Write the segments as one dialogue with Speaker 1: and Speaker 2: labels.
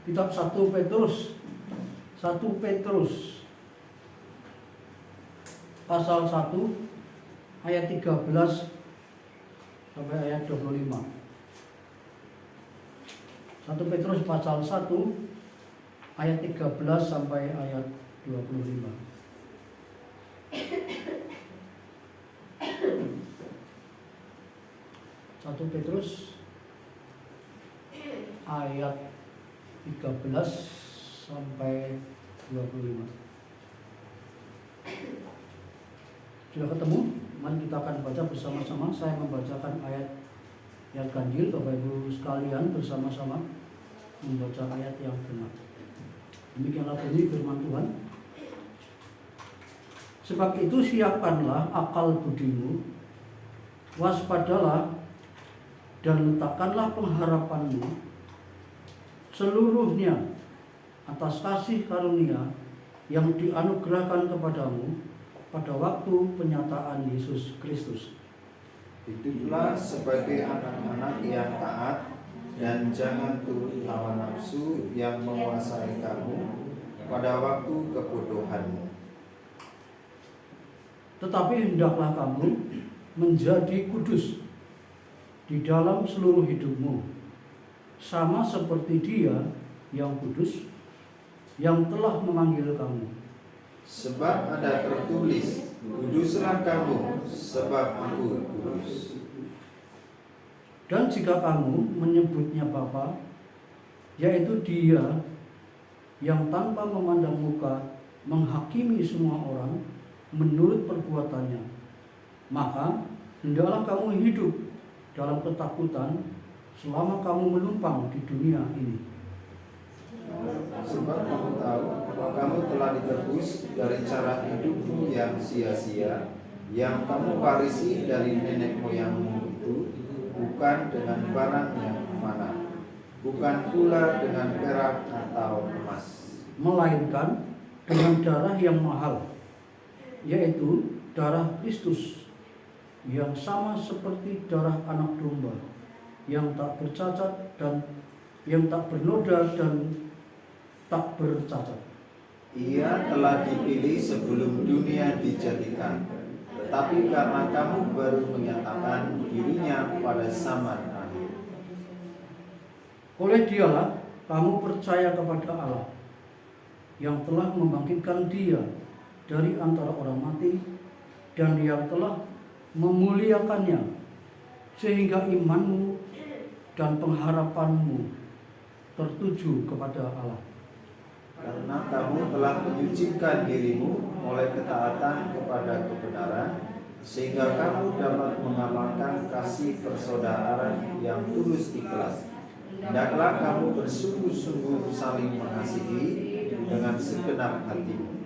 Speaker 1: Kitab 1 Petrus pasal 1 ayat 13 sampai ayat 25. 1 Petrus pasal 1 ayat 13 sampai ayat 25. 1 Petrus ayat 13 sampai 25. Sudah ketemu? Mari kita akan baca bersama-sama. Saya membacakan ayat yang ganjil, Bapak Ibu sekalian bersama-sama membaca ayat yang genap. Demikianlah bunyi firman Tuhan. Sebab itu siapkanlah akal budimu, waspadalah dan letakkanlah pengharapanmu seluruhnya atas kasih karunia yang dianugerahkan kepadamu pada waktu penyataan Yesus Kristus.
Speaker 2: Hiduplah sebagai anak-anak yang taat dan jangan turut hawa nafsu yang menguasai kamu pada waktu kebodohanmu.
Speaker 1: Tetapi hendaklah kamu menjadi kudus di dalam seluruh hidupmu, sama seperti Dia yang kudus, yang telah memanggil kamu.
Speaker 2: Sebab ada tertulis, kuduslah kamu, sebab Aku kudus.
Speaker 1: Dan jika kamu menyebutnya Bapa, yaitu Dia yang tanpa memandang muka menghakimi semua orang menurut perbuatannya, maka hendaklah kamu hidup dalam ketakutan selama kamu menumpang di dunia ini.
Speaker 2: Sebab kamu tahu bahwa kamu telah ditebus dari cara hidupmu yang sia-sia, yang kamu warisi dari nenek moyangmu itu, bukan dengan barang yang fana, bukan pula dengan perak atau emas,
Speaker 1: melainkan dengan darah yang mahal, yaitu darah Kristus, yang sama seperti darah anak domba, yang tak bercacat dan yang tak bernoda dan tak bercacat.
Speaker 2: Ia telah dipilih sebelum dunia dijadikan, tetapi karena kamu baru menyatakan dirinya pada zaman akhir.
Speaker 1: Oleh Dialah kamu percaya kepada Allah, yang telah membangkitkan Dia dari antara orang mati dan yang telah memuliakannya, sehingga imanmu dan pengharapanmu tertuju kepada Allah.
Speaker 2: Karena kamu telah menyucikan dirimu oleh ketaatan kepada kebenaran, sehingga kamu dapat mengamalkan kasih persaudaraan yang tulus ikhlas. Hendaklah kamu bersungguh-sungguh saling mengasihi dengan segenap hatimu.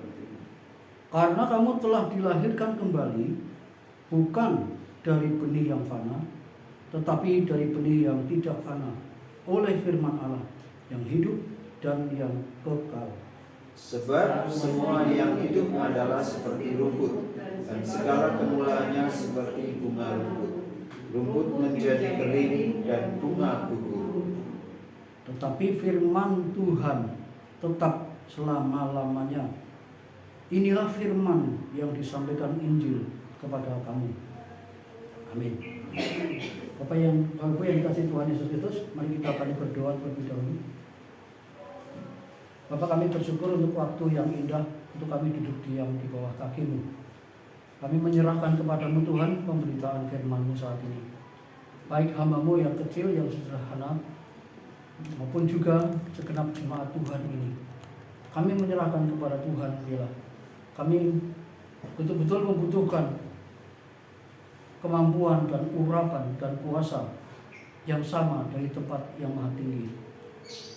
Speaker 1: Karena kamu telah dilahirkan kembali, bukan dari benih yang fana, tetapi dari benih yang tidak fana, oleh firman Allah yang hidup dan yang kekal.
Speaker 2: Sebab semua yang hidup adalah seperti rumput, dan segala kemulaannya seperti bunga rumput. Rumput menjadi kering dan bunga gugur,
Speaker 1: Tetapi firman Tuhan tetap selama-lamanya. Inilah firman yang disampaikan Injil kepada kamu. Amin. Bapak yang dikasih Tuhan Yesus Kristus, mari kita akan berdoa terlebih dahulu. Bapak, kami bersyukur untuk waktu yang indah, untuk kami duduk diam di bawah kaki-Mu. Kami menyerahkan kepada-Mu Tuhan pemberitaan firman-Mu saat ini. Baik hamba-Mu yang kecil, yang sederhana, maupun juga segenap jemaat Tuhan ini. Kami menyerahkan kepada Tuhan, bila kami betul-betul membutuhkan kemampuan dan urapan dan kuasa yang sama dari tempat yang maha tinggi.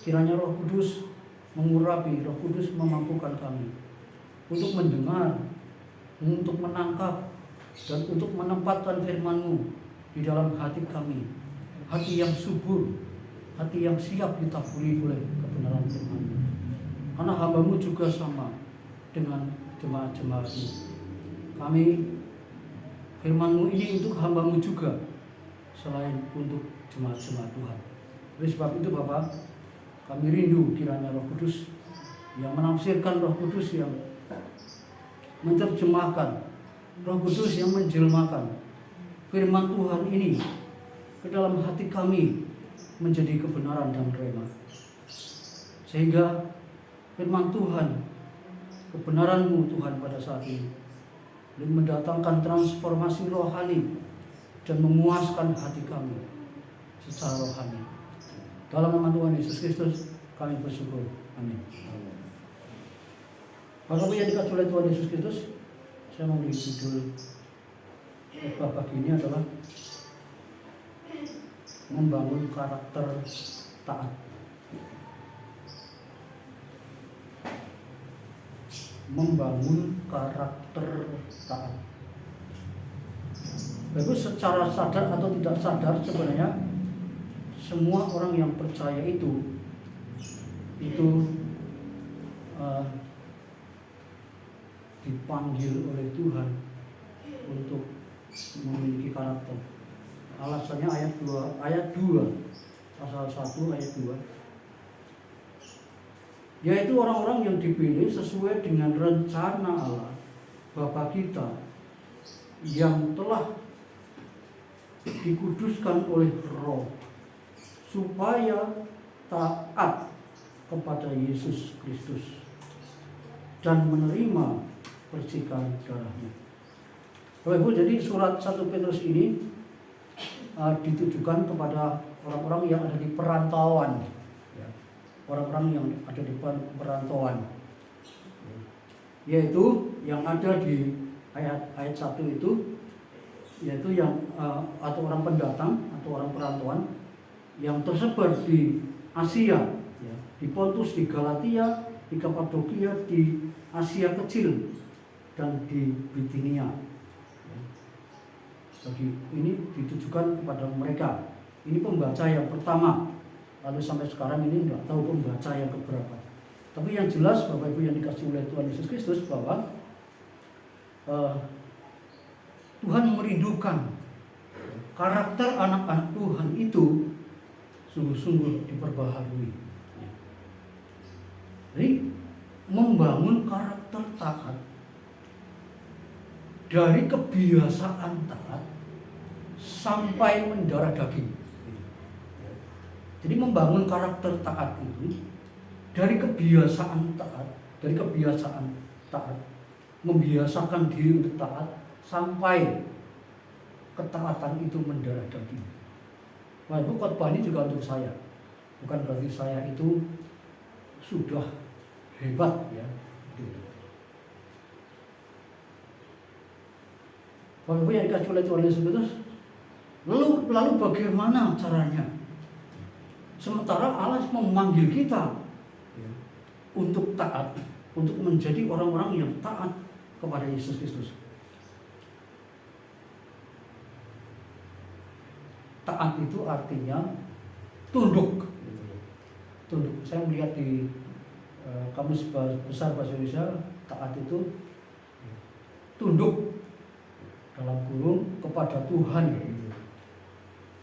Speaker 1: Kiranya Roh Kudus mengurapi, Roh Kudus memampukan kami untuk mendengar, untuk menangkap, dan untuk menempatkan firman-Mu di dalam hati kami. Hati yang subur, hati yang siap ditaburi oleh kebenaran firman-Mu. Karena hamba-Mu juga sama dengan jemaat-jemaat-Mu. Kami, firman-Mu ini untuk hamba-Mu juga, selain untuk jemaat-jemaat Tuhan. Oleh sebab itu Bapak, Kami rindu kiranya Roh Kudus yang menafsirkan, Roh Kudus yang menerjemahkan, Roh Kudus yang menjelmakan firman Tuhan ini ke dalam hati kami menjadi kebenaran dan rema. Sehingga firman Tuhan, kebenaran-Mu Tuhan pada saat ini mendatangkan transformasi rohani dan memuaskan hati kami secara rohani. Dalam nama Tuhan Yesus Kristus kami bersyukur. Amin. Bapak yang dikasih oleh Tuhan Yesus Kristus, saya mau judul khotbah pagi ini adalah membangun karakter taat. Membangun karakter taat. Bagus, secara sadar atau tidak sadar sebenarnya semua orang yang percaya itu dipanggil oleh Tuhan untuk memiliki karakter. Alasannya ayat 2 pasal 1 ayat 2, yaitu orang-orang yang dipilih sesuai dengan rencana Allah Bapa kita yang telah dikuduskan oleh Roh supaya taat kepada Yesus Kristus dan menerima percikan darahnya. Bapak Ibu, jadi surat 1 Petrus ini ditujukan kepada orang-orang yang ada di perantauan, ya. Orang-orang yang ada di perantauan, yaitu yang ada di ayat 1 itu, yaitu yang atau orang pendatang atau orang perantauan yang tersebar di Asia, ya, di Pontus, di Galatia, di Kapadokia, di Asia Kecil, dan di Bitinia. Jadi ini ditujukan kepada mereka. Ini pembaca yang pertama. Lalu sampai sekarang ini tidak tahu pembaca yang keberapa. Tapi yang jelas Bapak Ibu yang dikasih oleh Tuhan Yesus Kristus bahwa Tuhan merindukan karakter anak-anak Tuhan itu sungguh-sungguh diperbaharui. Jadi membangun karakter taat dari kebiasaan taat sampai mendarah daging. Jadi membangun karakter taat itu dari kebiasaan taat, membiasakan diri untuk taat sampai ketaatan itu mendarah daging. Nah, itu khotbah ini juga untuk saya. Bukan berarti saya itu sudah hebat, ya. Bapak Ibu yang dikasih oleh Tuhan Yesus Kristus, lalu bagaimana caranya? Sementara Allah memanggil kita untuk taat, untuk menjadi orang-orang yang taat kepada Yesus Kristus. Taat itu artinya tunduk. Tunduk. Saya melihat di Kamus Besar Bahasa Indonesia, taat itu tunduk dalam kurung kepada Tuhan,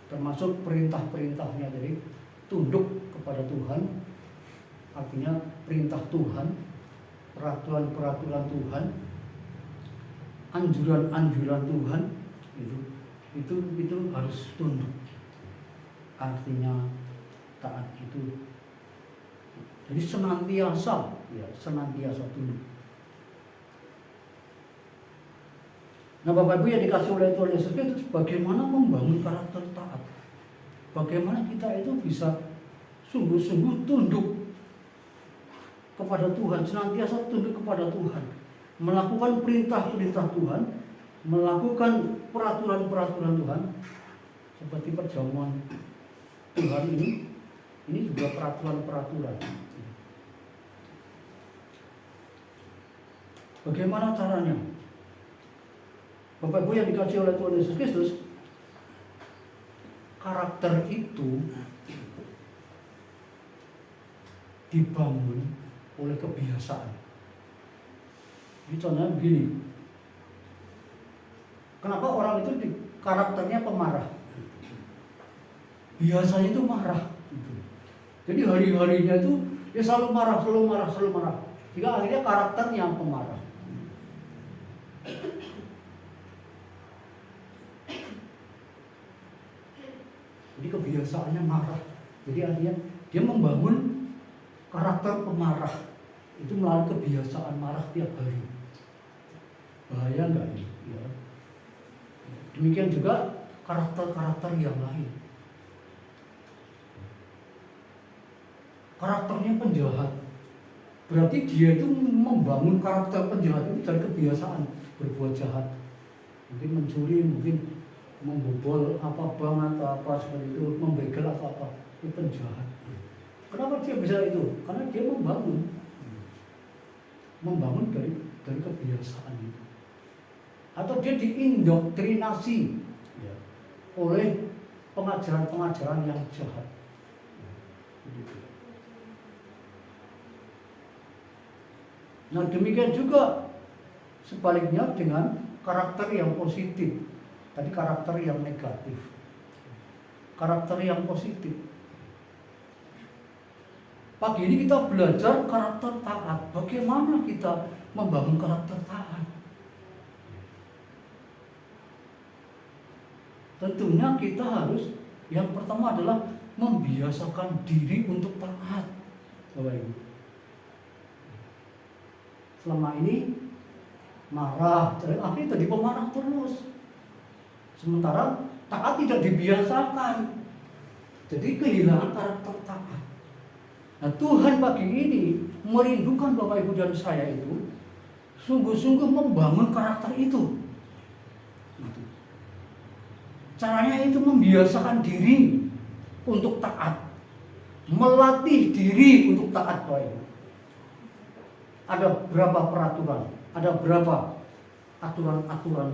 Speaker 1: termasuk perintah-perintahnya. Jadi tunduk kepada Tuhan artinya perintah Tuhan, peraturan-peraturan Tuhan, anjuran-anjuran Tuhan, itu harus tunduk. Artinya taat itu jadi senantiasa tunduk. Nah, Bapak Ibu yang dikasih oleh Tuhan Yesus Kristus, bagaimana membangun karakter taat? Bagaimana kita itu bisa sungguh-sungguh tunduk kepada Tuhan, senantiasa tunduk kepada Tuhan, melakukan perintah-perintah Tuhan, melakukan peraturan-peraturan Tuhan, seperti perjamuan Tuhan ini juga peraturan-peraturan. Bagaimana caranya? Bapak Ibu yang dikasihi oleh Tuhan Yesus Kristus, karakter itu dibangun oleh kebiasaan. Contohnya begini, kenapa orang itu karakternya pemarah? Biasanya itu marah. Jadi hari-harinya itu dia selalu marah. Sehingga akhirnya karakternya pemarah. Jadi kebiasaannya marah. Jadi akhirnya dia membangun karakter pemarah itu melalui kebiasaan marah tiap hari. Bahaya enggak ini? Ya. Demikian juga karakter-karakter yang lain. Karakternya penjahat. Berarti dia itu membangun karakter penjahat itu dari kebiasaan berbuat jahat. Mungkin mencuri, mungkin membobol bank atau apa seperti itu, membegal atau apa. Itu penjahat. Kenapa dia bisa itu? Karena dia membangun dari kebiasaan itu. Atau dia diindoktrinasi ya, oleh pengajaran-pengajaran yang jahat. Nah demikian juga sebaliknya dengan karakter yang positif. Tadi karakter yang negatif. Karakter yang positif. Pagi ini kita belajar karakter taat. Bagaimana kita membangun karakter taat? Tentunya kita harus, yang pertama adalah membiasakan diri untuk taat. Bapak Ibu. Selama ini marah, akhirnya jadi pemarah terus. Sementara taat tidak dibiasakan. Jadi kehilangan karakter taat. Nah Tuhan pagi ini merindukan Bapak Ibu dan saya itu sungguh-sungguh membangun karakter itu. Caranya itu membiasakan diri untuk taat. Melatih diri untuk taat Bapak Ibu. Ada berapa peraturan? Ada berapa aturan-aturan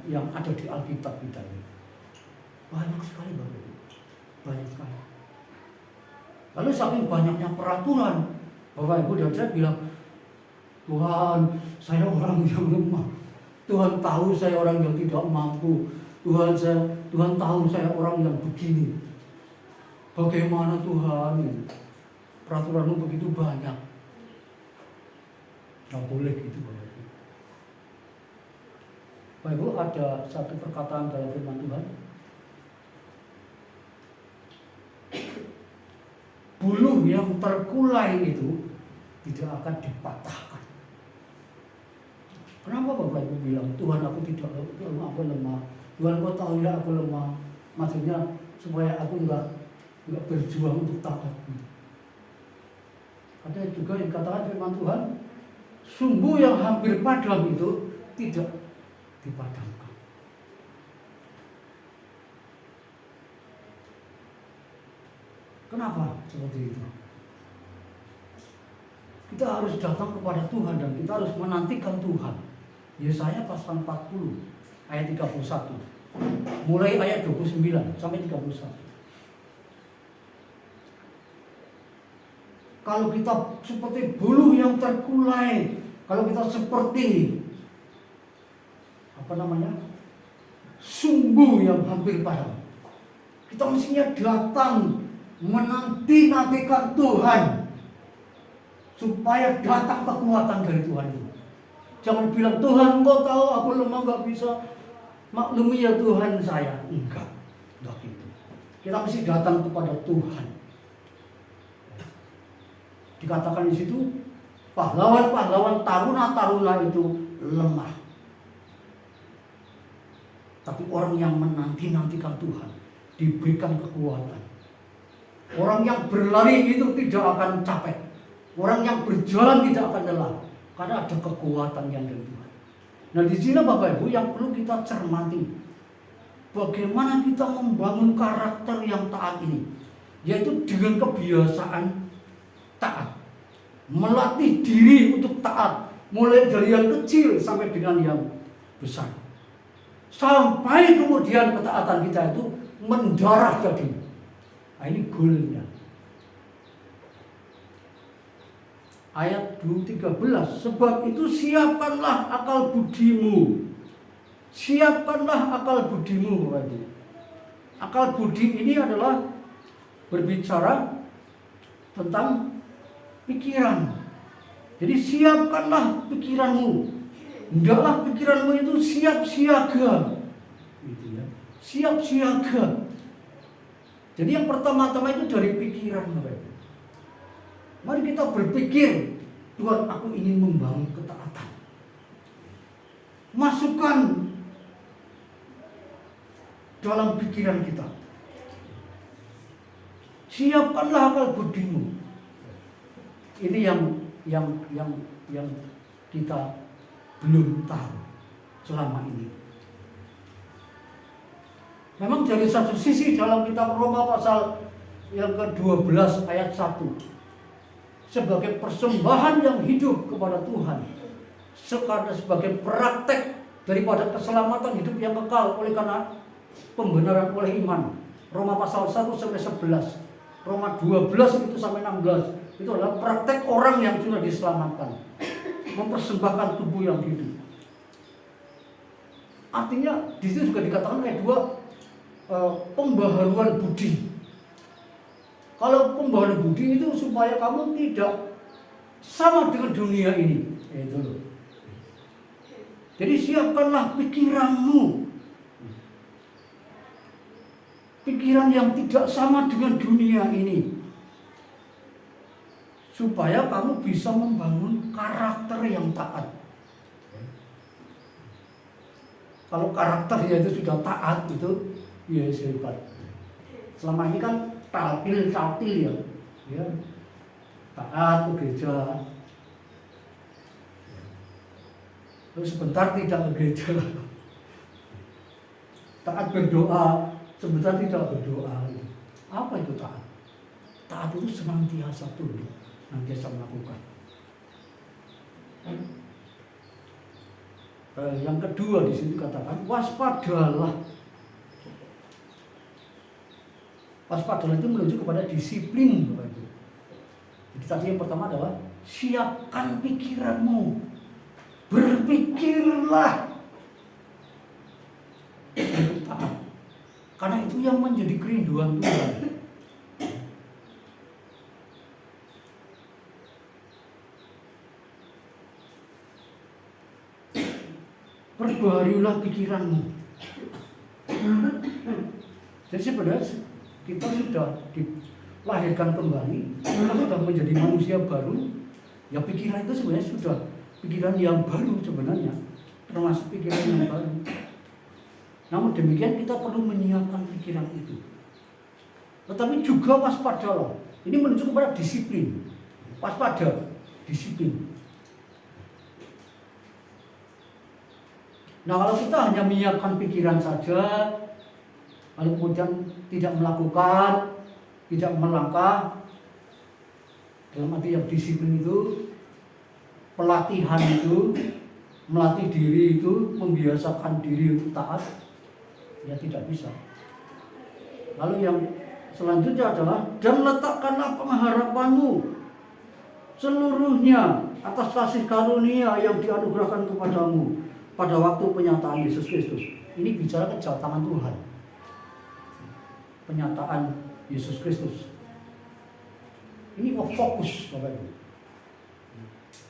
Speaker 1: yang ada di Alkitab kita ini? Banyak sekali Bapak Ibu. Banyak sekali. Lalu saking banyaknya peraturan, Bapak Ibu dan saya bilang, Tuhan, saya orang yang lemah. Tuhan tahu saya orang yang tidak mampu. Tuhan tahu saya orang yang begini. Bagaimana Tuhan? Peraturanmu begitu banyak. Nggak boleh gitu Bapak Ibu. Bapak Ibu, ada satu perkataan dalam firman Tuhan. Buluh yang terkulai itu tidak akan dipatahkan. Kenapa Bapak Ibu bilang, Tuhan aku tidak lemah, aku lemah. Tuhan kau tahu ya aku lemah. Maksudnya supaya aku enggak berjuang untuk taat. Ada juga yang dikatakan firman Tuhan, sumbu yang hampir padam itu tidak dipadamkan. Kenapa seperti itu? Kita harus datang kepada Tuhan dan kita harus menantikan Tuhan. Yesaya pasal 40 ayat 31. Mulai ayat 29 sampai 31. Kalau kita seperti buluh yang terkulai, kalau kita seperti sumbu yang hampir padam, kita mestinya datang menanti-nantikan Tuhan supaya datang kekuatan dari Tuhan itu. Jangan bilang Tuhan kau tahu aku lemah gak bisa maklumi ya Tuhan saya. Enggak gitu. Kita mesti datang kepada Tuhan. Dikatakan di situ pahlawan-pahlawan taruna-taruna itu lemah. Tapi orang yang menanti-nantikan Tuhan diberikan kekuatan. Orang yang berlari itu tidak akan capek. Orang yang berjalan tidak akan lelah. Karena ada kekuatan yang dari Tuhan. Nah di sini Bapak Ibu yang perlu kita cermati. Bagaimana kita membangun karakter yang taat ini. Yaitu dengan kebiasaan taat. Melatih diri untuk taat. Mulai dari yang kecil sampai dengan yang besar. Sampai kemudian ketaatan kita itu mendarah jadi. Nah, ini goalnya. Ayat 13. Sebab itu siapkanlah akal budimu. Siapkanlah akal budimu. Akal budi ini adalah berbicara tentang pikiran. Jadi siapkanlah pikiranmu. Hendaklah pikiranmu itu siap siaga. Gitu ya. Siap siaga. Jadi yang pertama-tama itu dari pikiran, Bapak Ibu. Mari kita berpikir, Tuhan, aku ingin membangun ketaatan. Masukkan dalam pikiran kita. Siapkanlah akal budimu. Ini yang kita belum tahu selama ini. Memang dari satu sisi dalam kitab Roma pasal yang ke-12 ayat 1, sebagai persembahan yang hidup kepada Tuhan, sebagai praktek daripada keselamatan hidup yang kekal oleh karena pembenaran oleh iman. Roma pasal 1 sampai 11, Roma 12 itu sampai 16, itu adalah praktek orang yang sudah diselamatkan, mempersembahkan tubuh yang hidup. Artinya di situ juga dikatakan ayat 2, pembaharuan budi. Kalau pembaharuan budi itu supaya kamu tidak sama dengan dunia ini, itu loh. Jadi siapkanlah pikiranmu, pikiran yang tidak sama dengan dunia ini, supaya kamu bisa membangun karakter yang taat. Kalau karakternya itu sudah taat, itu ya hebat. Selama ini kan talpil ya, taat ke gereja, terus sebentar tidak ke gereja, taat berdoa, sebentar tidak berdoa. Apa itu taat? Taat itu senantiasa tunduk, senantiasa melakukan. Yang kedua di sini katakan waspadalah. Waspadalah itu menuju kepada disiplin, Bapak Ibu. Jadi tadi yang pertama adalah siapkan pikiranmu, berpikirlah untuk taat, karena itu yang menjadi kerinduan Tuhan. Perbaharilah pikiranmu. Jadi sebenarnya kita sudah dilahirkan kembali, kita sudah menjadi manusia baru. Ya pikiran itu sebenarnya sudah pikiran yang baru sebenarnya, termasuk pikiran yang baru. Namun demikian kita perlu menyiapkan pikiran itu. Tetapi juga waspadalah. Ini menuju kepada disiplin. Waspada, disiplin. Nah, kalau kita hanya menyiapkan pikiran saja, lalu kemudian tidak melakukan, tidak melangkah, dalam arti yang disiplin itu, pelatihan itu, melatih diri itu, membiasakan diri untuk taat, ya tidak bisa. Lalu yang selanjutnya adalah, dan letakkanlah pengharapanmu seluruhnya atas kasih karunia yang dianugerahkan kepadamu pada waktu penyataan Yesus Kristus. Ini bicara kedatangan Tuhan, penyataan Yesus Kristus. Ini fokus, Bapak Ibu.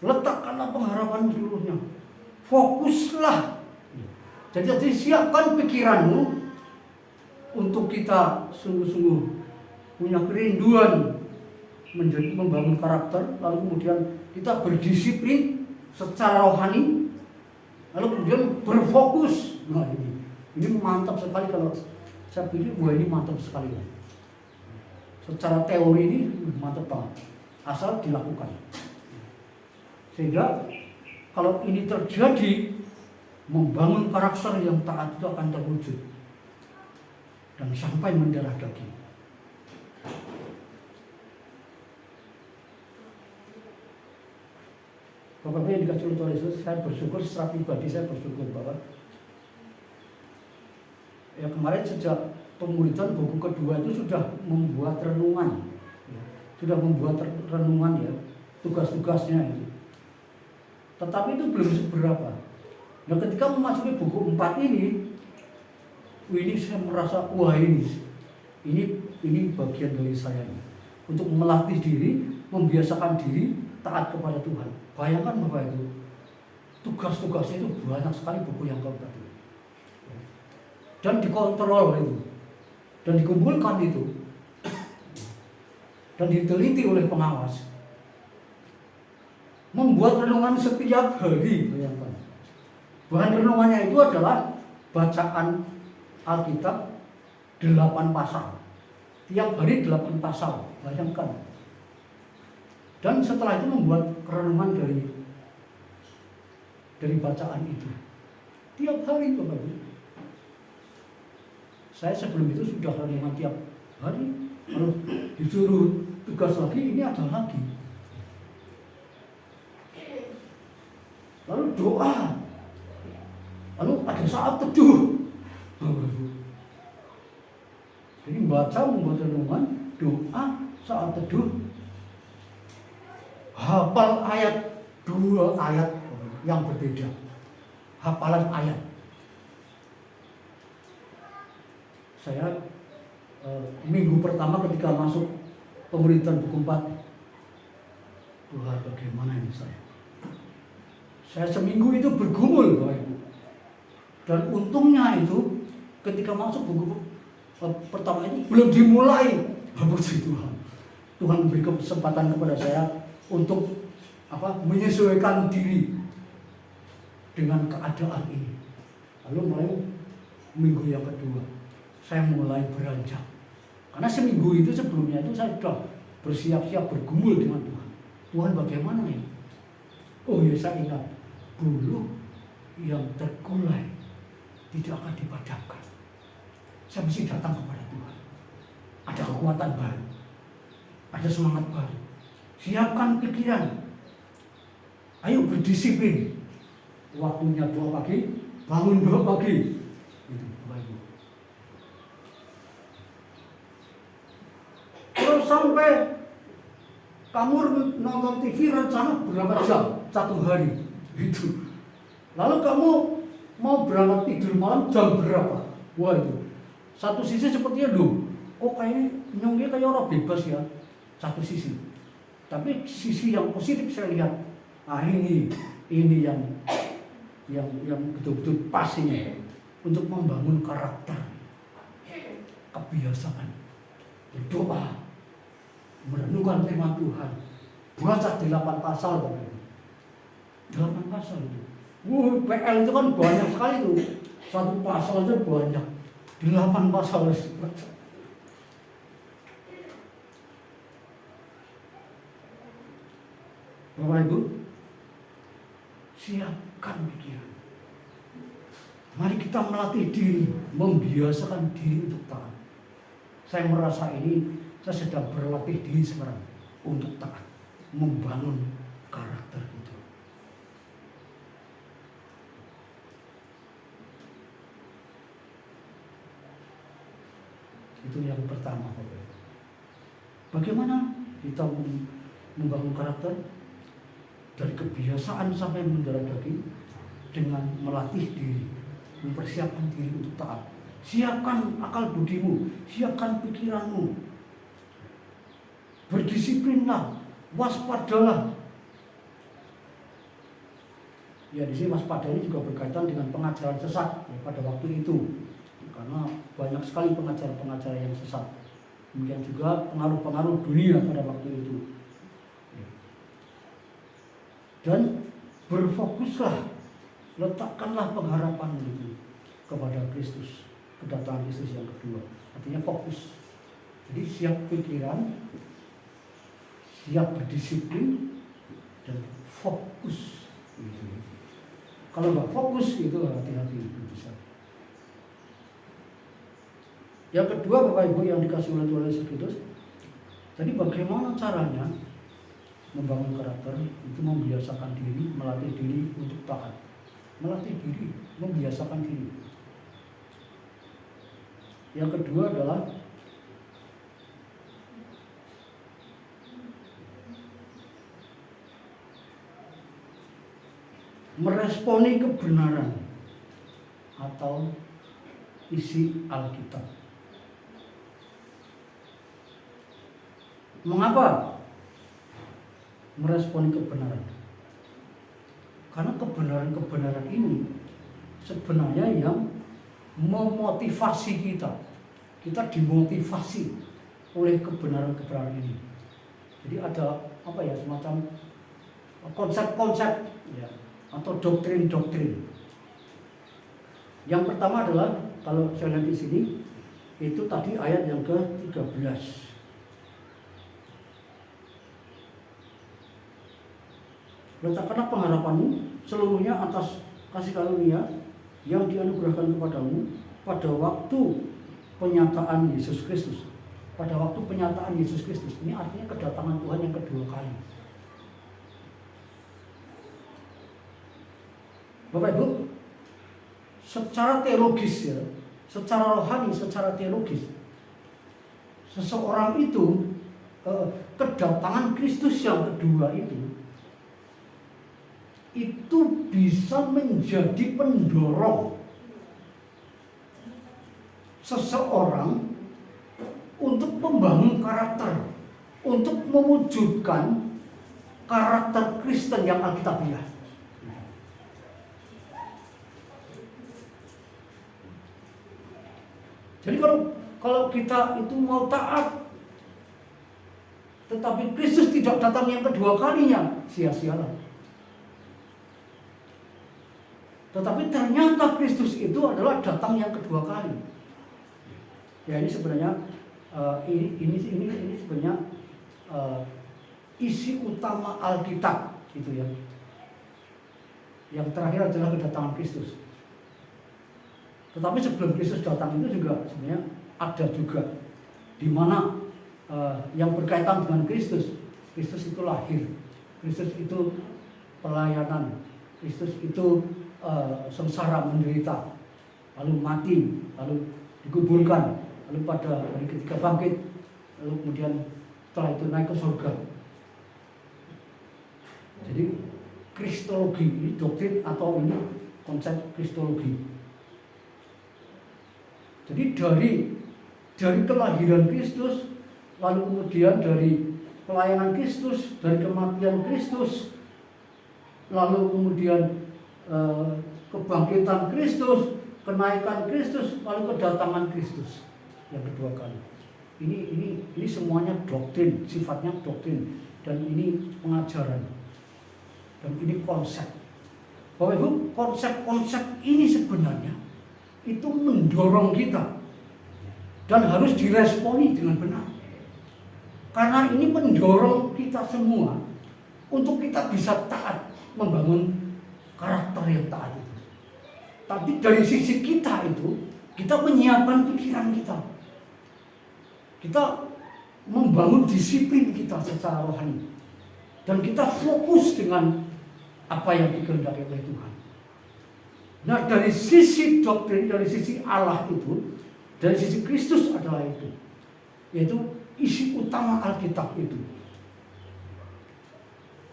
Speaker 1: Letakkanlah pengharapan seluruhnya. Fokuslah. Jadi siapkan pikiranmu untuk kita sungguh-sungguh punya kerinduan membangun karakter, lalu kemudian kita berdisiplin secara rohani, lalu kemudian berfokus. Nah ini mantap sekali. Kalau saya pikir, wah ini mantap sekali. Secara teori ini mantap banget, asal dilakukan. Sehingga kalau ini terjadi, membangun karakter yang taat itu akan terwujud dan sampai mendarah daging. Bapak-bapak yang dikasih oleh Tuhan Yesus, saya bersyukur secara pribadi, saya bersyukur Bapak. Ya kemarin sejak pemuridan buku kedua itu sudah membuat renungan, ya, sudah membuat renungan ya, tugas-tugasnya itu. Tetapi itu belum seberapa. Nah ketika memasuki buku 4 ini saya merasa wah ini bagian dari saya. untuk melatih diri, membiasakan diri taat kepada Tuhan. Bayangkan Bapak Ibu, tugas-tugasnya itu banyak sekali buku yang kau tadi. Dan dikontrol itu, dan dikumpulkan itu, dan diteliti oleh pengawas. Membuat renungan setiap hari, bayangkan. Bahan renungannya itu adalah bacaan Alkitab 8 pasal. Tiap hari 8 pasal, bayangkan. Dan setelah itu membuat renungan dari bacaan itu. Tiap hari Bapak Ibu. Saya sebelum itu sudah renungan tiap hari. Kalau disuruh tugas lagi, ini ada lagi. Lalu doa. Lalu ada saat teduh. Jadi membuat renungan, doa, saat teduh, hafal ayat, 2 ayat yang berbeda, hafalan ayat. Saya minggu pertama ketika masuk pemerintahan buku 4, Tuhan bagaimana ini saya seminggu itu bergumul Bapak Ibu. Dan untungnya itu ketika masuk buku pertama ini belum dimulai, puji Tuhan. Tuhan memberi kesempatan kepada saya untuk menyesuaikan diri dengan keadaan ini. Lalu mulai minggu yang kedua saya mulai beranjak. Karena seminggu itu sebelumnya itu saya sudah bersiap-siap bergumul dengan Tuhan. Tuhan bagaimana ini? Oh ya, saya ingat bulu yang terkulai tidak akan dipadamkan. Saya mesti datang kepada Tuhan. Ada kekuatan baru, ada semangat baru. Siapkan pikiran. Ayo berdisiplin. Waktunya doa pagi, bangun doa pagi. Itu Bapak Ibu. Terus sampai kamu nonton TV rencana berapa jam? 1 hari. Itu. Lalu kamu mau berangkat tidur malam jam berapa? Wah itu. Satu sisi sepertinya kok kayaknya nyongnya kayak orang bebas ya. Satu sisi. Tapi sisi yang positif saya lihat. Ini yang betul-betul pas ini untuk membangun karakter, kebiasaan, berdoa, merenungkan firman Tuhan, baca 8 pasal, 8 pasal itu. PL itu kan banyak sekali tuh, 1 pasal itu banyak, 8 pasal. Bapak Ibu, siapkan pikiran. Mari kita melatih diri, membiasakan diri untuk taat. Saya merasa saya sedang berlatih diri sekarang untuk taat, membangun karakter itu. Itu yang pertama, Bapak. Bagaimana kita membangun karakter? Dari kebiasaan sampai mendarah daging, dengan melatih diri, mempersiapkan diri untuk taat. Siapkan akal budimu, siapkan pikiranmu. Berdisiplinlah, waspadalah. Ya, di sini waspada ini juga berkaitan dengan pengajaran sesat pada waktu itu. Karena banyak sekali pengajaran-pengajaran yang sesat. Demikian juga pengaruh-pengaruh dunia pada waktu itu. Dan berfokuslah, letakkanlah pengharapan itu kepada Kristus, kedatangan Kristus yang kedua. Artinya fokus. Jadi siap pikiran, siap berdisiplin, dan fokus. Kalau nggak fokus itu hati-hati itu bisa. Yang kedua Bapak Ibu yang dikasih oleh Tuhan Yesus Kristus, jadi bagaimana caranya membangun karakter itu? Membiasakan diri, melatih diri untuk taat, melatih diri, membiasakan diri. Yang kedua adalah meresponi kebenaran atau isi Alkitab. Mengapa meresponi kebenaran? Karena kebenaran-kebenaran ini sebenarnya yang memotivasi kita. Kita dimotivasi oleh kebenaran-kebenaran ini. Jadi ada semacam konsep-konsep ya, atau doktrin-doktrin. Yang pertama adalah kalau saya lihat di sini itu tadi ayat yang ke-13. Letakkanlah pengharapanmu seluruhnya atas kasih karunia yang dianugerahkan kepadamu pada waktu penyataan Yesus Kristus. Pada waktu penyataan Yesus Kristus. Ini artinya kedatangan Tuhan yang kedua kali. Bapak Ibu, secara teologis ya, secara rohani, secara teologis, seseorang itu kedatangan Kristus yang kedua itu bisa menjadi pendorong seseorang untuk membangun karakter, untuk mewujudkan karakter Kristen yang alkitabiah. Jadi kalau kita itu mau taat, tetapi Kristus tidak datang yang kedua kalinya, sia-sialah. Tetapi ternyata Kristus itu adalah datang yang kedua kali. Ya ini sebenarnya ini sebenarnya isi utama Alkitab gitu ya. Yang terakhir adalah kedatangan Kristus. Tetapi sebelum Kristus datang itu juga sebenarnya ada juga di mana yang berkaitan dengan Kristus. Kristus itu lahir, Kristus itu pelayanan, Kristus itu sengsara menderita, lalu mati, lalu dikuburkan, lalu pada hari ketiga bangkit, lalu kemudian setelah itu naik ke surga. Jadi kristologi ini doktrin atau ini konsep kristologi. Jadi dari kelahiran Kristus, lalu kemudian dari pelayanan Kristus, dari kematian Kristus, lalu kemudian kebangkitan Kristus, kenaikan Kristus, lalu kedatangan Kristus yang kedua kali. Ini semuanya doktrin, sifatnya doktrin, dan ini pengajaran, dan ini konsep. Bapak Ibu, konsep-konsep ini sebenarnya itu mendorong kita dan harus diresponi dengan benar. Karena ini mendorong kita semua untuk kita bisa taat, membangun karakter yang taat itu. Tapi dari sisi kita itu, kita menyiapkan pikiran kita. Kita membangun disiplin kita secara rohani. Dan kita fokus dengan apa yang dikehendaki oleh Tuhan. Nah, dari sisi doktrin, dari sisi Allah itu, dari sisi Kristus adalah itu. Yaitu isi utama Alkitab itu.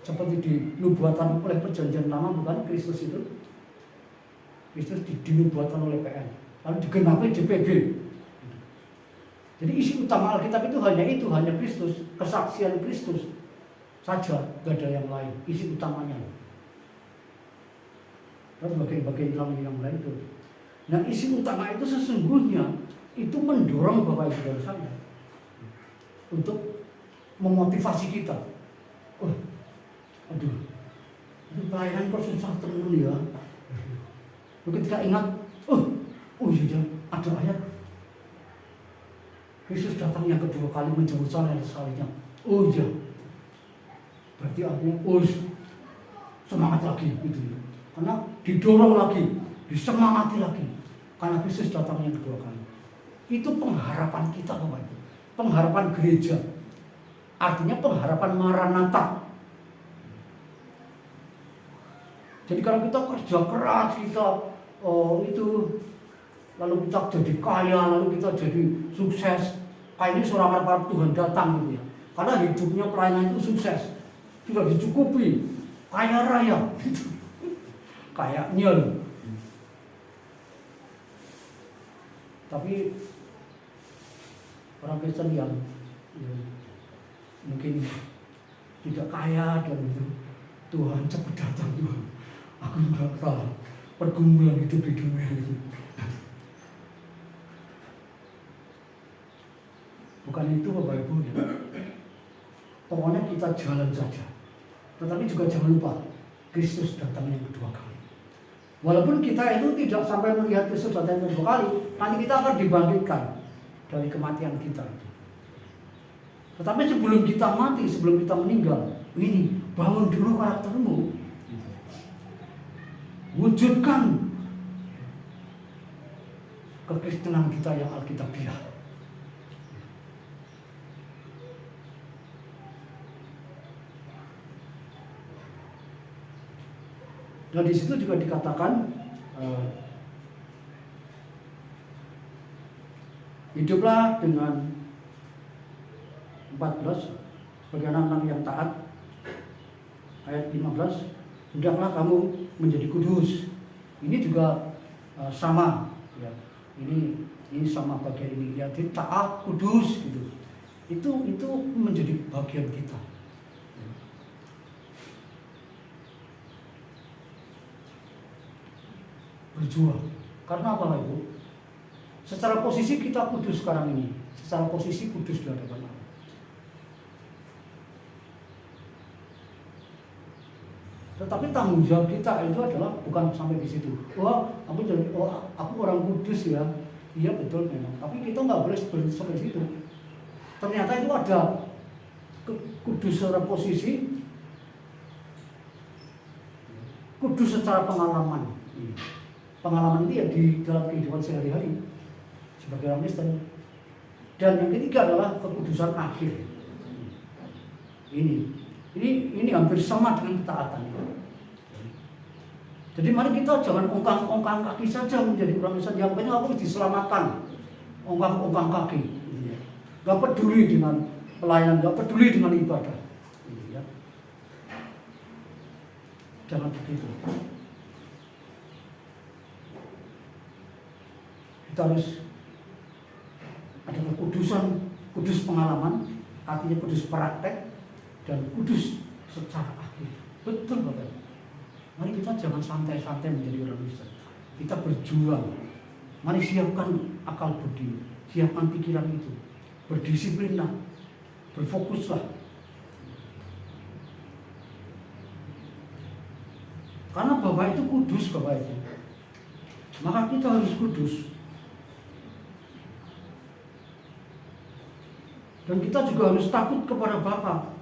Speaker 1: Seperti dinubuatan oleh perjanjian lama, bukan Kristus itu. Kristus dinubuatan oleh PN, lalu digenapi di PB. Jadi isi utama Alkitab itu, hanya Kristus, kesaksian Kristus saja, gak ada yang lain. Isi utamanya. Dan bagian-bagian yang lain itu. Nah, isi utama itu sesungguhnya itu mendorong Bapak Ibu dan saya untuk memotivasi kita. Aduh, ini pelayanan kok susah temen ya. Ketika ingat, iya, ada ayat Yesus datang yang kedua kali menjemput saya sekalinya. Oh iya, berarti artinya semangat lagi gitu ya. Karena didorong lagi, disemangati lagi. Karena Yesus datang yang kedua kali. Itu pengharapan kita, Bapak Ibu. Pengharapan gereja. Artinya pengharapan Maranatha. Jadi kalau kita kerja keras, kita itu lalu kita jadi kaya, lalu kita jadi sukses, kayak ini surat para Tuhan datang gitu ya. Karena hidupnya pelayanan itu sukses, sudah dicukupi, kaya raya gitu. Kayaknya loh. Tapi orang Kristen mungkin tidak kaya dan itu, Tuhan cepat datang Tuhan, aku tidak tahu pergumulan hidup di dunia itu. Bukan itu Bapak Ibu ya. Pokoknya kita jalan saja. Tetapi juga jangan lupa Kristus datang yang kedua kali. Walaupun kita itu tidak sampai melihat Kristus datang yang kedua kali, nanti kita akan dibangkitkan dari kematian kita. Tetapi sebelum kita mati, sebelum kita meninggal, ini bangun dulu karaktermu. Wujudkan kekristenan kita yang alkitabiah. Dan di situ juga dikatakan hiduplah dengan 14 sebagai anak-anak yang taat. Ayat 15, hendaklah kamu menjadi kudus. Ini juga sama ya. Ini sama bagian ini ya, taat kudus gitu. Itu menjadi bagian kita. Berjuang. Karena apa Ibu? Secara posisi kita kudus sekarang ini. Secara posisi kudus di hadapan Allah. Tetapi tanggung jawab kita itu adalah bukan sampai di situ. Aku orang kudus ya. Iya betul memang. Tapi kita nggak boleh berhenti sampai situ. Ternyata itu ada kudus secara posisi, kudus secara pengalaman. Pengalaman itu ya di dalam kehidupan sehari-hari sebagai orang Kristen. Dan yang ketiga adalah kekudusan akhir. Ini hampir sama dengan ketaatan. Jadi mari kita jangan ongkang-ongkang kaki saja menjadi orang Kristen. Yang penting aku harus diselamatkan. Ongkang-ongkang kaki. Gak peduli dengan pelayanan, gak peduli dengan ibadah. Jangan begitu. Kita harus ada kekudusan, kudus pengalaman, artinya kudus praktek, dan kudus secara akhir. Betul Bapak. Mari kita jangan santai-santai menjadi orang Kristen. Kita berjuang. Mari siapkan akal budi, siapkan pikiran itu. Berdisiplinlah, berfokuslah. Karena Bapak itu kudus Bapak itu. Maka kita harus kudus. Dan kita juga harus takut kepada Bapa.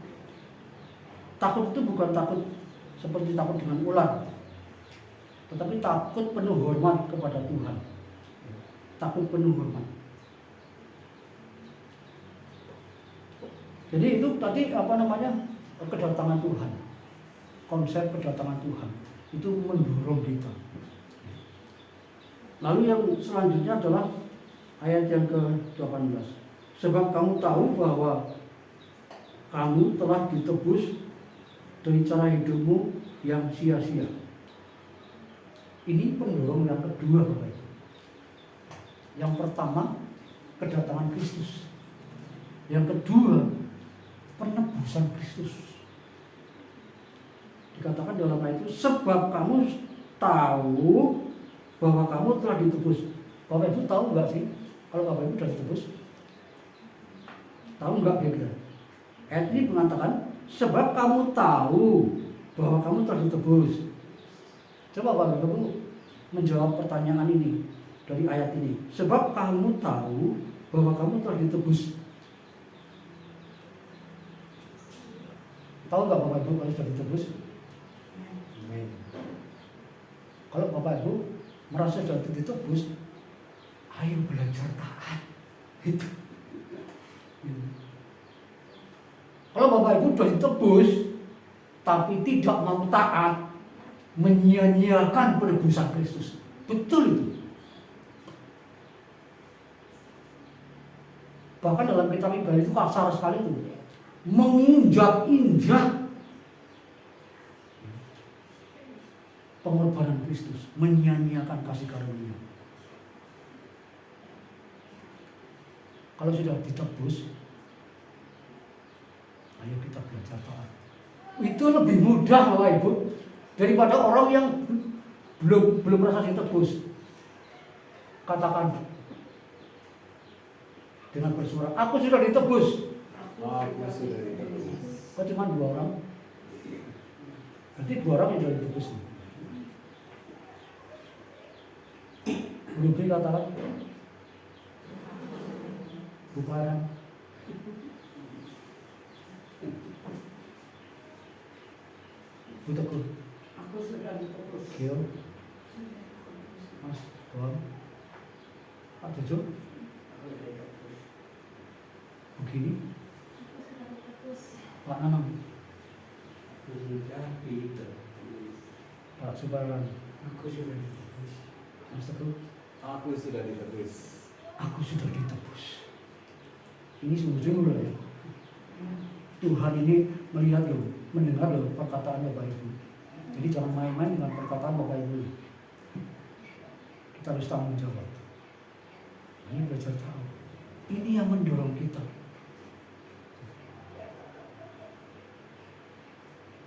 Speaker 1: Takut itu bukan takut seperti takut dengan ular, tetapi takut penuh hormat kepada Tuhan. Takut penuh hormat. Jadi itu tadi kedatangan Tuhan. Konsep kedatangan Tuhan itu mendorong kita. Lalu yang selanjutnya adalah ayat yang ke-18. Sebab kamu tahu bahwa kamu telah ditebus dari cara hidupmu yang sia-sia. Ini pendorong yang kedua Bapak. Yang pertama, kedatangan Kristus. Yang kedua, penebusan Kristus. Dikatakan dalam ayat itu, sebab kamu tahu bahwa kamu telah ditebus. Bapak Ibu tahu nggak sih kalau Bapak Ibu sudah ditebus? Tahu nggak kira-kira? Ayat ini mengatakan sebab kamu tahu bahwa kamu telah ditebus. Coba Bapak Ibu menjawab pertanyaan ini dari ayat ini. Sebab kamu tahu bahwa kamu telah ditebus. Tahu nggak Bapak Ibu kalau sudah ditebus? Kalau Bapak Ibu merasa sudah ditebus, ayo belajar taat. Itu. Kalau Bapak Ibu sudah ditebus tapi tidak mau taat, menyia-nyiakan penebusan Kristus. Betul itu. Bahkan dalam kitab Ibrani itu kasar sekali itu. Menginjak-injak pengorbanan Kristus, menyia-nyiakan kasih karunia. Kalau sudah ditebus, Ayo kita belajar taat. Itu lebih mudah Bapak Ibu daripada orang yang belum merasa ditebus. Katakan dengan bersuara, aku sudah ditebus.
Speaker 2: Aku sudah ditebus.
Speaker 1: Kok cuma 2 orang? Berarti 2 orang yang sudah ditebus. Lebih katakan bukan. Bu Teguh,
Speaker 3: Aku sudah ditebus.
Speaker 1: Gio, Mas Bang, Pak Jojo, begini, Pak Nanang, Pak Subaran,
Speaker 3: Aku sudah ditebus.
Speaker 1: Mas Teguh,
Speaker 2: Aku sudah ditebus.
Speaker 1: aku sudah ditebus. Ini sungguh-sungguh loh ya. Tuhan ini melihat loh, mendengar loh perkataan Bapak Ibu. Jadi jangan main-main dengan perkataan Bapak Ibu. Kita harus tanggung jawab. Ini belajar tahu. Ini yang mendorong kita.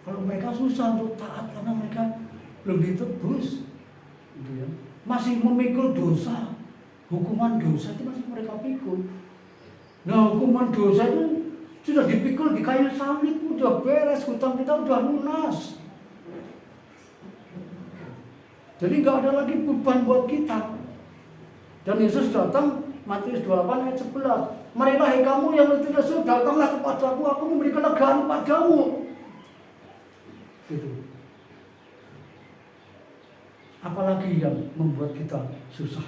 Speaker 1: Kalau mereka susah untuk taat karena mereka belum ditebus, gitu ya. Masih memikul dosa, hukuman dosa itu masih mereka pikul. Nah, hukuman dosa itu sudah dipikul di kayu salib, udah beres, hutang kita udah lunas. Jadi nggak ada lagi beban buat kita. Dan Yesus datang, Matius 28 ayat 11. Marilah hai kamu yang letih lesu, datanglah kepadaku, aku memberi kelegaan padamu. Gitu. Apalagi yang membuat kita susah.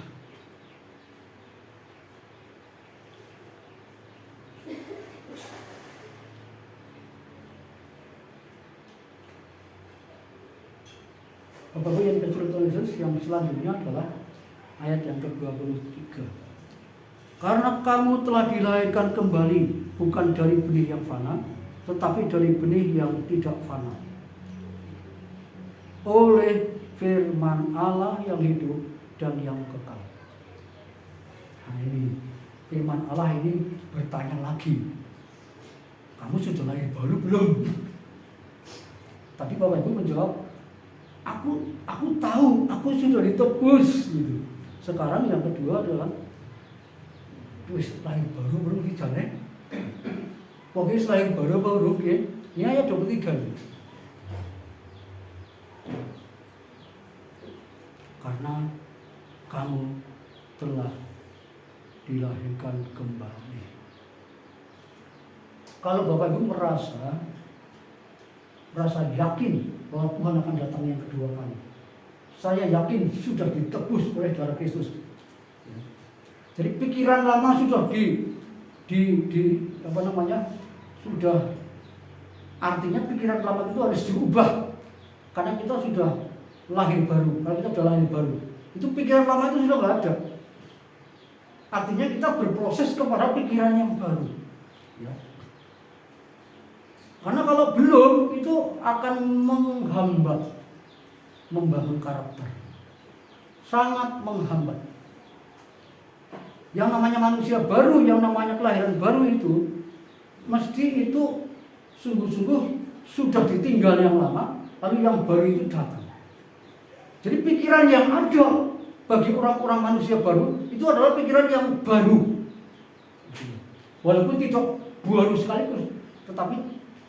Speaker 1: Bapak-Ibu yang kecil Tuhan Yesus, yang selanjutnya adalah ayat yang ke-23. Karena kamu telah dilahirkan kembali bukan dari benih yang fana, tetapi dari benih yang tidak fana, oleh firman Allah yang hidup dan yang kekal. Nah ini firman Allah ini bertanya lagi, kamu sudah lahir baru belum? Tadi Bapak Ibu menjawab, aku tahu, aku sudah ditebus gitu. Sekarang yang kedua adalah wis lahir baru belum dijane. Pokoknya lahir baru ya. Ini ayat 23. Karena kamu telah dilahirkan kembali. Kalau Bapak Ibu merasa yakin bahwa Tuhan akan datang yang kedua kali, saya yakin sudah ditebus oleh darah Kristus. Jadi pikiran lama sudah sudah, artinya pikiran lama itu harus diubah karena kita sudah lahir baru. Kalau kita sudah lahir baru, itu pikiran lama itu sudah nggak ada. Artinya kita berproses kepada pikiran yang baru. Ya. Karena kalau belum, itu akan menghambat membangun karakter. Sangat menghambat. Yang namanya manusia baru, yang namanya kelahiran baru itu, mesti itu sungguh-sungguh sudah ditinggal yang lama, lalu yang baru itu datang. Jadi pikiran yang ada bagi orang-orang manusia baru, itu adalah pikiran yang baru. Walaupun tidak baru sekaligus, tetapi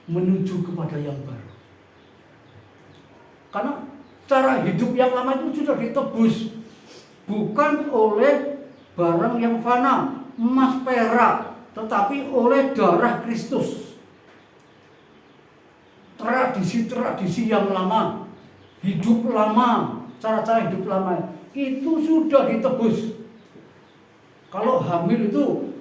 Speaker 1: menuju kepada yang baru. Karena cara hidup yang lama itu sudah ditebus, bukan oleh barang yang fana, emas perak, tetapi oleh darah Kristus. Tradisi-tradisi yang lama, hidup lama, cara-cara hidup lama itu sudah ditebus. Kalau hamil itu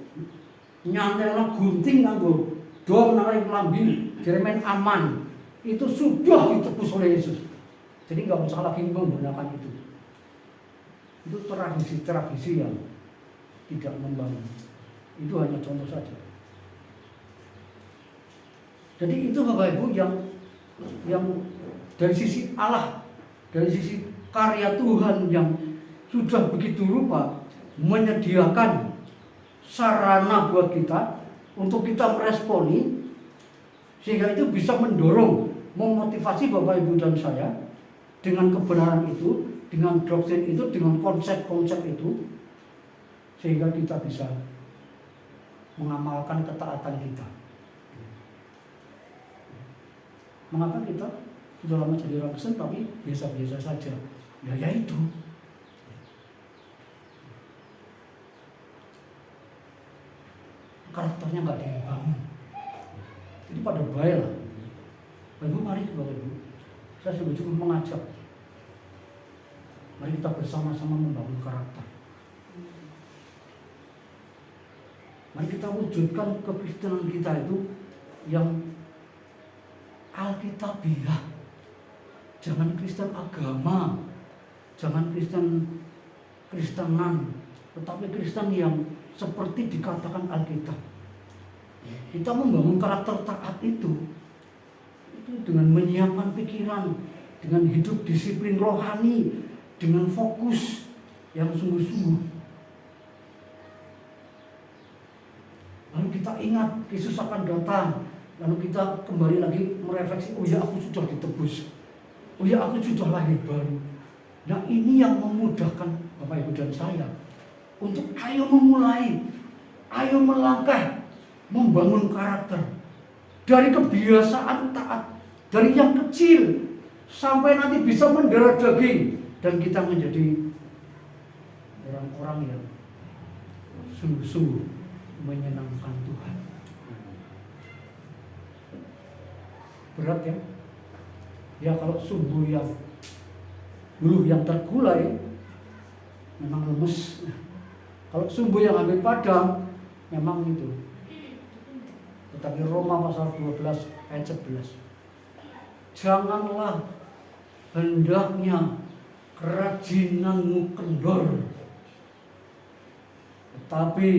Speaker 1: nyantel gunting nganggo dom narik lambi, diremen aman, itu sudah ditebus oleh Yesus. Jadi nggak usah lagi menggunakan itu. Itu tradisi-tradisi yang tidak membangun. Itu hanya contoh saja. Jadi itu Bapak Ibu yang dari sisi Allah, dari sisi karya Tuhan yang sudah begitu rupa menyediakan sarana buat kita untuk kita meresponi Sehingga itu bisa mendorong, memotivasi Bapak Ibu dan saya dengan kebenaran itu, dengan doktrin itu, dengan konsep-konsep itu, sehingga kita bisa mengamalkan ketaatan kita. Mengapa kita sudah lama jadi orang Kristen tapi biasa-biasa saja? Ya itu. Karakternya nggak dibangun. Jadi pada baik lah. Bapak Ibu, mari Bapak Ibu, saya sudah cukup mengajak. Mari kita bersama-sama membangun karakter. Mari kita wujudkan kekristenan kita itu yang alkitabiah. Jangan Kristen agama, jangan Kristenan, tetapi Kristen yang seperti dikatakan Alkitab. Kita membangun karakter taat itu dengan menyiapkan pikiran, dengan hidup disiplin rohani, dengan fokus yang sungguh-sungguh. Lalu kita ingat Yesus akan datang, lalu kita kembali lagi merefleksi, oh ya aku sudah ditebus, oh ya aku sudah lahir baru. Nah ini yang memudahkan Bapak Ibu dan saya untuk ayo memulai, ayo melangkah, membangun karakter. Dari kebiasaan taat, dari yang kecil sampai nanti bisa mendarah daging dan kita menjadi orang-orang yang sungguh-sungguh menyenangkan Tuhan. Berat ya? Ya kalau sumbu yang dulu yang tergulai memang lemes. Kalau sumbu yang hampir padam memang itu. Tetapi Roma pasal 12 ayat 11. Janganlah hendaknya kerajinanmu kendor, tetapi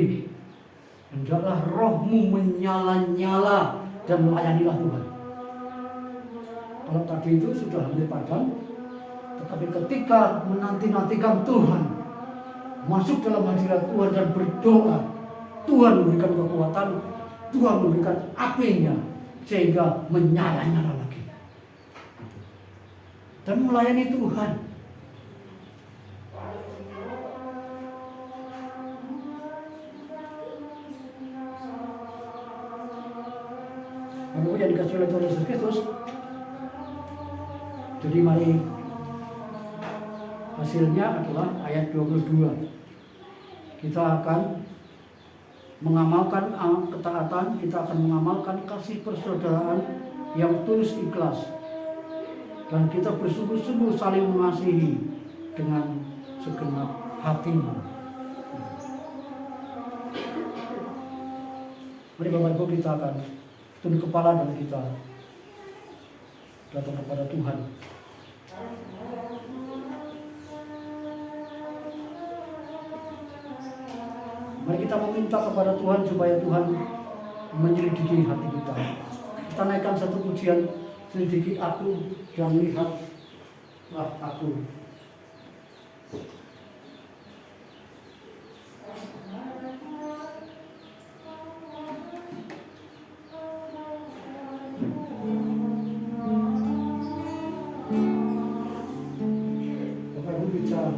Speaker 1: hendaklah rohmu menyala-nyala dan melayanilah Tuhan. Kalau tadi itu sudah hampir padam, tetapi ketika menanti-nantikan Tuhan, masuk dalam hadirat Tuhan dan berdoa, Tuhan memberikan kekuatan, Tuhan memberikan apinya, sehingga menyala-nyala lagi. Dan melayani Tuhan. Lalu yang dikasih oleh Tuhan Yesus Kristus. Jadi mari hasilnya adalah ayat 22. Kita akan mengamalkan ketaatan, kita akan mengamalkan kasih persaudaraan yang tulus ikhlas. Dan kita bersungguh-sungguh saling mengasihi dengan segenap hatimu. Mari Bapak Ibu, kita akan tunduk kepala dan kita datang kepada Tuhan. Mari kita meminta kepada Tuhan supaya Tuhan menyelidiki hati kita. Kita naikkan satu pujian, selidiki aku dan lihatlah aku. Bapak Ibu bicara.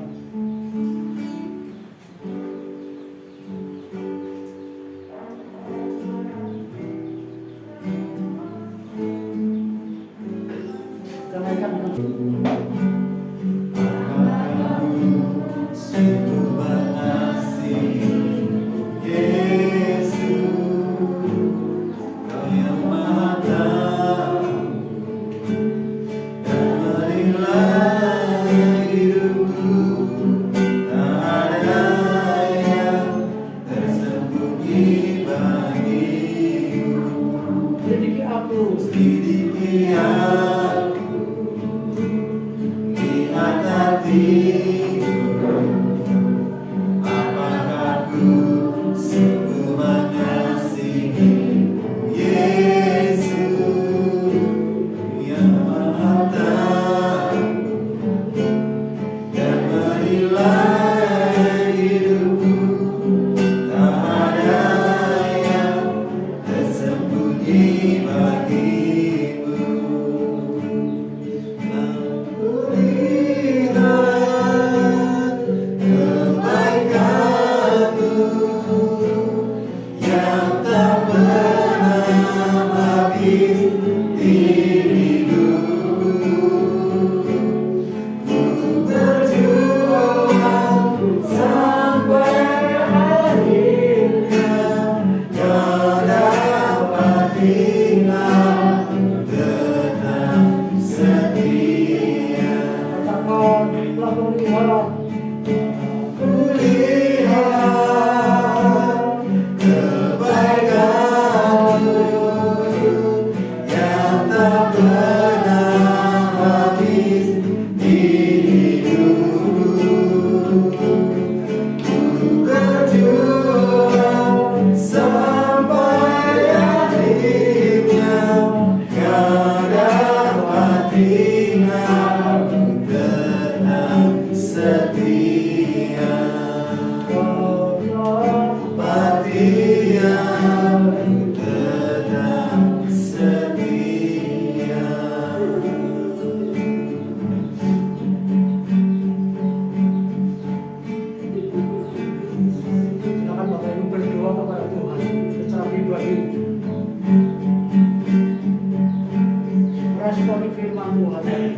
Speaker 1: dari firman-Mu hari ini.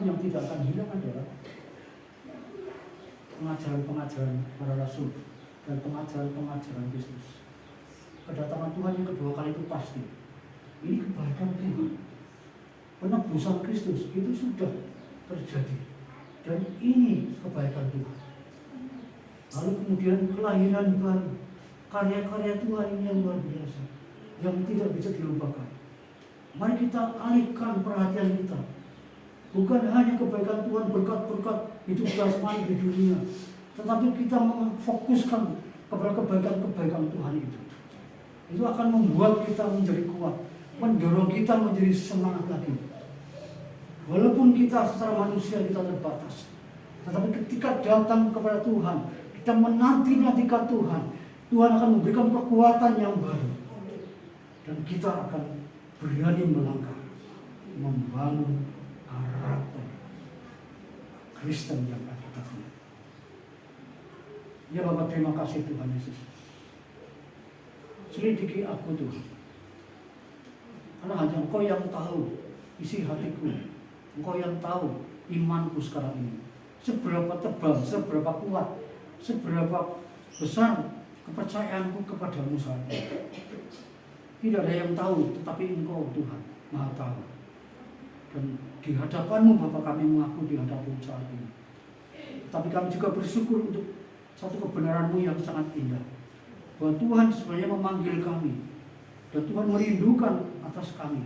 Speaker 1: Yang tidak akan hilang adalah pengajaran-pengajaran para rasul dan pengajaran-pengajaran Kristus. Kedatangan Tuhan yang kedua kali itu pasti. Ini kebaikan Tuhan. Penebusan Kristus itu sudah terjadi. Dan ini kebaikan Tuhan. Lalu kemudian kelahiran baru. Karya-karya Tuhan ini yang luar biasa. Yang tidak bisa dilupakan. Mari kita alihkan perhatian kita. Bukan hanya kebaikan Tuhan, berkat-berkat hidup jasmani di dunia. Tetapi kita memfokuskan kepada kebaikan-kebaikan Tuhan itu. Itu akan membuat kita menjadi kuat. Mendorong kita menjadi semangat lagi. Walaupun kita secara manusia kita terbatas, tetapi ketika datang kepada Tuhan, kita menanti-nantikan Tuhan, Tuhan akan memberikan kekuatan yang baru. Dan kita akan berani melangkah, membangun karakter Kristen yang akibatnya. Ya Bapak, terima kasih Tuhan Yesus. Selidiki aku Tuhan. Karena hanya Engkau yang tahu isi hatiku. Engkau yang tahu imanku sekarang ini. Seberapa tebal, seberapa kuat, seberapa besar kepercayaanku kepadamu saat ini. Tidak ada yang tahu, tetapi Engkau Tuhan Maha tahu. Dan di hadapan-Mu Bapa kami mengaku di hadapan saat ini. Tapi kami juga bersyukur untuk satu kebenaran-Mu yang sangat indah. Bahwa Tuhan sebenarnya memanggil kami. Dan Tuhan merindukan atas kami.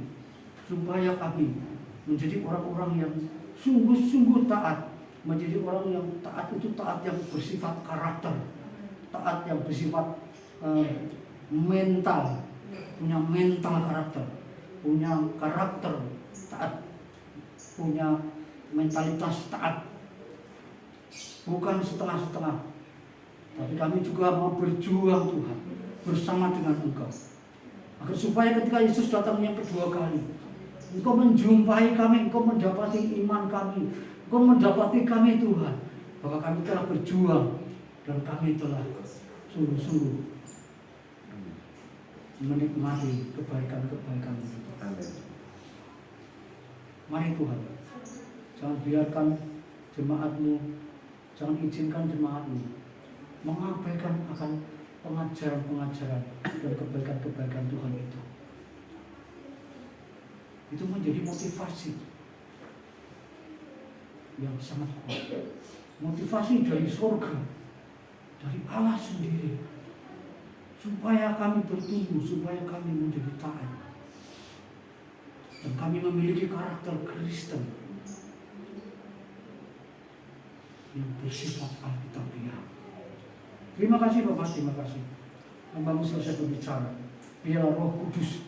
Speaker 1: Supaya kami menjadi orang-orang yang sungguh-sungguh taat. Menjadi orang yang taat itu taat yang bersifat karakter. Taat yang bersifat mental. Punya mental karakter. Punya karakter taat. Punya mentalitas taat. Bukan setengah-setengah. Tapi kami juga mau berjuang Tuhan. Bersama dengan Engkau. Agar supaya ketika Yesus datang yang kedua kali, Engkau menjumpai kami, Engkau mendapati iman kami, Engkau mendapati kami Tuhan, bahwa kami telah berjuang dan kami telah sungguh-sungguh menikmati kebaikan-kebaikan itu. Mari Tuhan, jangan biarkan jemaat-Mu, jangan izinkan jemaat-Mu mengabaikan akan pengajaran-pengajaran dan kebaikan-kebaikan Tuhan itu. Itu menjadi motivasi yang sangat kuat. Motivasi dari surga, dari Allah sendiri. Supaya kami bertumbuh, supaya kami menjadi taat. Dan kami memiliki karakter Kristen yang bersifat alkitabiah. Terima kasih Bapak, terima kasih. Hamba-Mu selesai berbicara. Biarlah Roh Kudus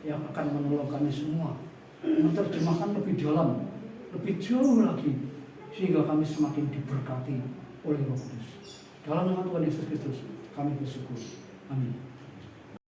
Speaker 1: yang akan menolong kami semua menerjemahkan lebih dalam, lebih jauh lagi, sehingga kami semakin diberkati oleh Roh Kudus. Dalam nama Tuhan Yesus Kristus kami bersyukur. Amin.